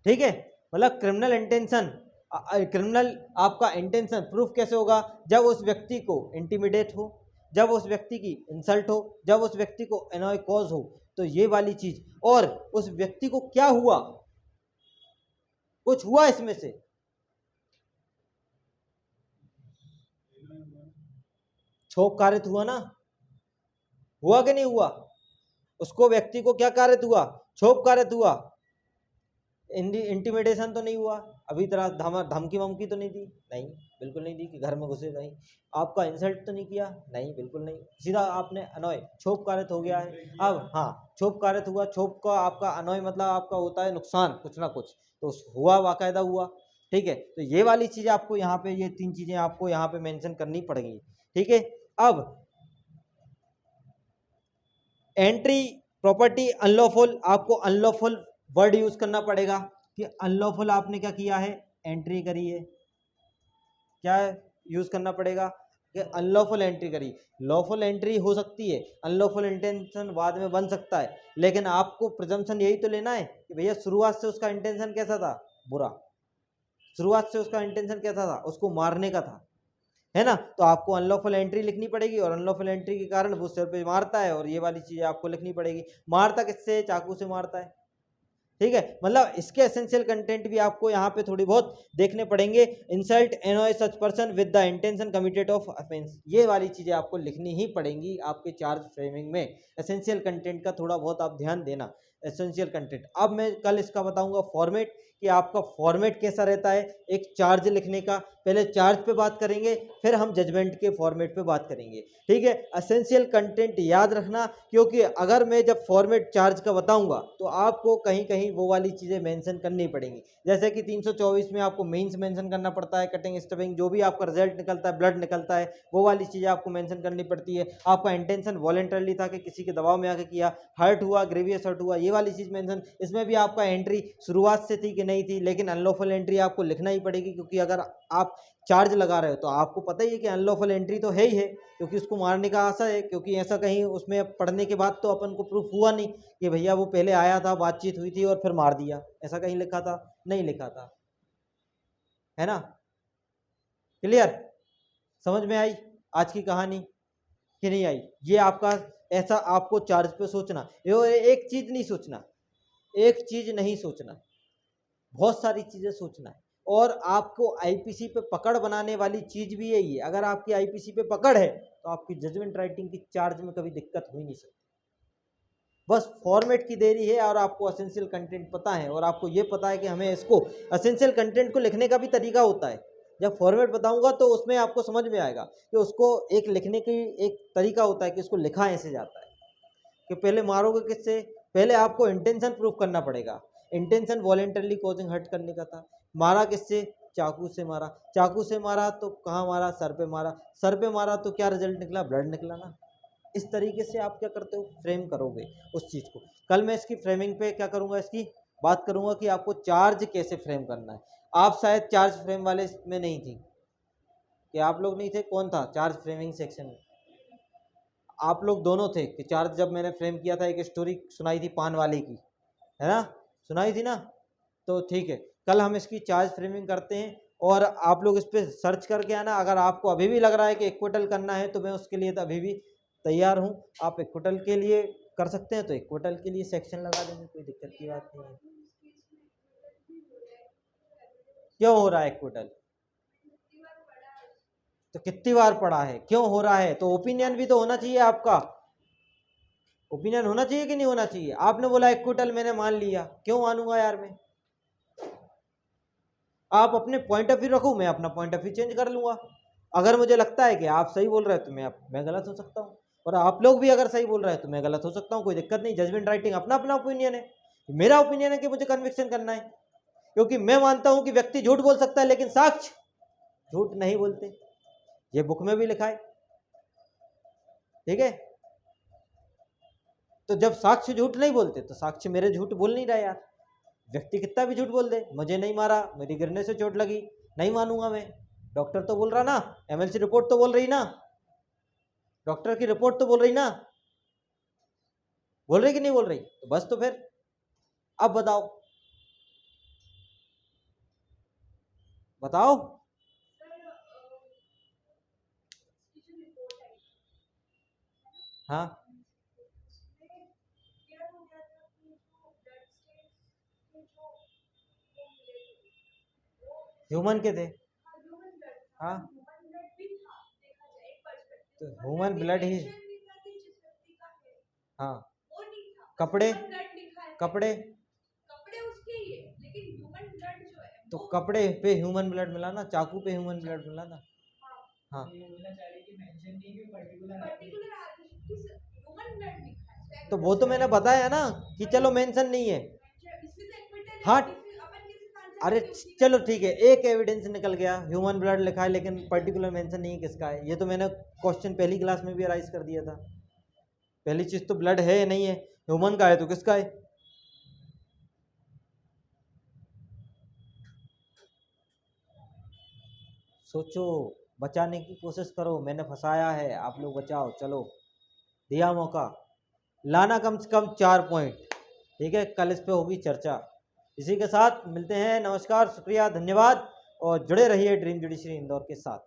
[SPEAKER 1] ठीक है। मतलब क्रिमिनल इंटेंशन, क्रिमिनल आपका इंटेंशन प्रूफ कैसे होगा, जब उस व्यक्ति को इंटिमिडेट हो, जब उस व्यक्ति की इंसल्ट हो, जब उस व्यक्ति को एनॉय कॉज हो, तो ये वाली चीज। और उस व्यक्ति को क्या हुआ, कुछ हुआ इसमें से, क्षोभ कारित हुआ ना, हुआ कि नहीं हुआ, उसको व्यक्ति को क्या कारित हुआ, क्षोभ कारित हुआ, इंटिमिडेशन तो नहीं हुआ, अभी तरह धमकी वमकी तो नहीं दी? नहीं, बिल्कुल नहीं दी कि घर में घुसे नहीं। आपका इंसल्ट तो नहीं किया? नहीं, बिल्कुल नहीं। सीधा आपने अनॉय, क्षोभ कारित हो गया है। अब हाँ, क्षोभ कारित हुआ। क्षोभ का आपका अनॉय मतलब आपका होता है नुकसान कुछ ना कुछ, तो हुआ, बाकायदा हुआ। ठीक है, तो ये वाली चीज़ आपको यहाँ पे, ये 3 चीज़ें आपको यहाँ पे मेंशन करनी पड़ेगी। ठीक है, अब एंट्री प्रॉपर्टी अनलॉफुल, आपको अनलॉफुल वर्ड यूज करना पड़ेगा कि अनलॉफुल आपने क्या किया है, एंट्री करी है। क्या यूज करना पड़ेगा कि अनलॉफुल एंट्री करी। लॉफुल एंट्री हो सकती है, अनलॉफुल इंटेंशन बाद में बन सकता है, लेकिन आपको प्रिजम्पशन यही तो लेना है कि भैया शुरुआत से उसका इंटेंशन कैसा था, बुरा। शुरुआत से उसका इंटेंशन कैसा था, उसको मारने का था, है ना। तो आपको अनलॉफुल एंट्री लिखनी पड़ेगी और अनलॉफुल एंट्री के कारण वो सिर पे मारता है, और ये वाली चीजें आपको लिखनी पड़ेगी। मारता किससे, चाकू से मारता है। ठीक है, मतलब इसके एसेंशियल कंटेंट भी आपको यहाँ पे थोड़ी बहुत देखने पड़ेंगे। Insult annoy such person with the intention committed of offence, ये वाली चीजें आपको लिखनी ही पड़ेंगी आपके चार्ज फ्रेमिंग में। एसेंशियल कंटेंट का थोड़ा बहुत आप ध्यान देना, एसेंशियल कंटेंट। अब मैं कल इसका बताऊंगा फॉर्मेट, कि आपका फॉर्मेट कैसा रहता है एक चार्ज लिखने का। पहले चार्ज पे बात करेंगे, फिर हम जजमेंट के फॉर्मेट पे बात करेंगे। ठीक है, एसेंशियल कंटेंट याद रखना, क्योंकि अगर मैं जब फॉर्मेट चार्ज का बताऊंगा तो आपको कहीं कहीं वो वाली चीज़ें मेंशन करनी पड़ेंगी। जैसे कि 324 में आपको मेंस मेंशन करना पड़ता है, कटिंग स्टबिंग, जो भी आपका रिजल्ट निकलता है, ब्लड निकलता है, वो वाली चीज़ें आपको मेंशन करनी पड़ती है। आपका इंटेंशन वॉलेंटरली था कि किसी के दबाव में आके किया, हर्ट हुआ, ग्रेवियस हर्ट हुआ, ये वाली चीज़ मेंशन। इसमें भी आपका एंट्री शुरुआत से थी कि नहीं थी, लेकिन अनलॉफुल एंट्री आपको लिखना ही पड़ेगी, क्योंकि अगर आप चार्ज लगा रहे हो तो आपको पता ही है कि अनलॉफुल एंट्री तो है ही है, क्योंकि उसको मारने का आशा है। क्योंकि ऐसा कहीं उसमें पढ़ने के बाद तो अपन को प्रूफ हुआ नहीं कि भैया वो पहले आया था, बातचीत हुई थी और फिर मार दिया, ऐसा कहीं लिखा था? नहीं लिखा था, है ना। क्लियर, समझ में आई आज की कहानी कि नहीं आई? ये आपका ऐसा आपको चार्ज पे सोचना, ये एक चीज नहीं सोचना, एक चीज नहीं सोचना, बहुत सारी चीजें सोचना है। और आपको आईपीसी पे पकड़ बनाने वाली चीज भी यही है। अगर आपकी आईपीसी पे पकड़ है तो आपकी जजमेंट राइटिंग की चार्ज में कभी दिक्कत हो ही नहीं सकती। बस फॉर्मेट की देरी है, और आपको एसेंशियल कंटेंट पता है, और आपको ये पता है कि हमें इसको एसेंशियल कंटेंट को लिखने का भी तरीका होता है। जब फॉर्मेट बताऊंगा तो उसमें आपको समझ में आएगा कि उसको एक लिखने की एक तरीका होता है कि उसको लिखा ऐसे जाता है कि पहले मारोगे किससे, पहले आपको इंटेंशन प्रूफ करना पड़ेगा। इंटेंशन वॉलेंटरली कॉजिंग हर्ट करने का था। मारा किससे, चाकू से मारा। चाकू से मारा तो कहाँ मारा, सर पे मारा। सर पे मारा तो क्या रिजल्ट निकला, ब्लड निकला ना। इस तरीके से आप क्या करते हो, फ्रेम करोगे उस चीज़ को। कल मैं इसकी फ्रेमिंग पे क्या करूँगा, इसकी बात करूँगा कि आपको चार्ज कैसे फ्रेम करना है। आप शायद चार्ज फ्रेम वाले में नहीं थी, कि आप लोग नहीं थे, कौन था चार्ज फ्रेमिंग सेक्शन में? आप लोग दोनों थे कि चार्ज जब मैंने फ्रेम किया था, एक स्टोरी सुनाई थी पान वाले की, है ना, सुनाई थी ना। तो ठीक है, कल हम इसकी चार्ज फ्रेमिंग करते हैं, और आप लोग इस पर सर्च करके आना। अगर आपको अभी भी लग रहा है कि इक्विटल करना है तो मैं उसके लिए तो अभी भी तैयार हूँ। आप इक्विटल के लिए कर सकते हैं तो इक्विटल के लिए सेक्शन लगा देंगे, कोई दिक्कत की बात नहीं है। क्यों हो रहा है इक्विटल, तो कितनी बार पढ़ा है, क्यों हो रहा है? तो ओपिनियन भी तो होना चाहिए आपका, ओपिनियन होना चाहिए कि नहीं होना चाहिए? आपने बोला इक्विटल, मैंने मान लिया, क्यों मानूंगा यार मैं? आप अपने पॉइंट ऑफ व्यू रखो, मैं अपना पॉइंट ऑफ व्यू चेंज कर लूंगा। अगर मुझे लगता है कि आप सही बोल रहे हैं तो मैं गलत हो सकता हूँ, और आप लोग भी अगर सही बोल रहे हैं तो मैं गलत हो सकता हूँ, कोई दिक्कत नहीं। जजमेंट राइटिंग अपना अपना ओपिनियन है। मेरा ओपिनियन है कि मुझे कन्विक्शन करना है, क्योंकि मैं मानता हूं कि व्यक्ति झूठ बोल सकता है लेकिन साक्ष्य झूठ नहीं बोलते। ये बुक में भी लिखा है, ठीक है। तो जब साक्ष्य झूठ नहीं बोलते तो साक्ष्य मेरे झूठ बोल नहीं रहा यार। व्यक्ति कितना भी झूठ बोल दे, मुझे नहीं मारा, मेरी गिरने से चोट लगी, नहीं मानूंगा मैं। डॉक्टर तो बोल रहा ना, एमएलसी रिपोर्ट तो बोल रही ना, डॉक्टर की रिपोर्ट तो बोल रही ना, बोल रही कि नहीं बोल रही? तो बस, तो फिर अब बताओ, बताओ। हाँ, ह्यूमन के थे। हाँ, तो ह्यूमन ब्लड ही। हाँ, कपड़े, कपड़े,
[SPEAKER 3] कपड़े उसके ही है, लेकिन ह्यूमन ब्लड जो है
[SPEAKER 1] तो कपड़े पे ह्यूमन ब्लड मिला ना, चाकू पे ह्यूमन ब्लड मिला ना। हाँ तो वो तो मैंने बताया ना कि चलो मेंशन नहीं है। हाँ अरे चलो ठीक है, एक एविडेंस निकल गया, ह्यूमन ब्लड लिखा है लेकिन पर्टिकुलर मेंशन नहीं है किसका है। ये तो मैंने क्वेश्चन पहली क्लास में भी अराइज कर दिया था। पहली चीज तो ब्लड है या नहीं है, ह्यूमन का है तो किसका है। सोचो, बचाने की कोशिश करो। मैंने फंसाया है, आप लोग बचाओ। चलो दिया मौका, लाना कम से कम 4 पॉइंट। ठीक है, कल इस पे होगी चर्चा। इसी के साथ मिलते हैं। नमस्कार, शुक्रिया, धन्यवाद और जुड़े रहिए ड्रीम जुडिशरी इंदौर के साथ।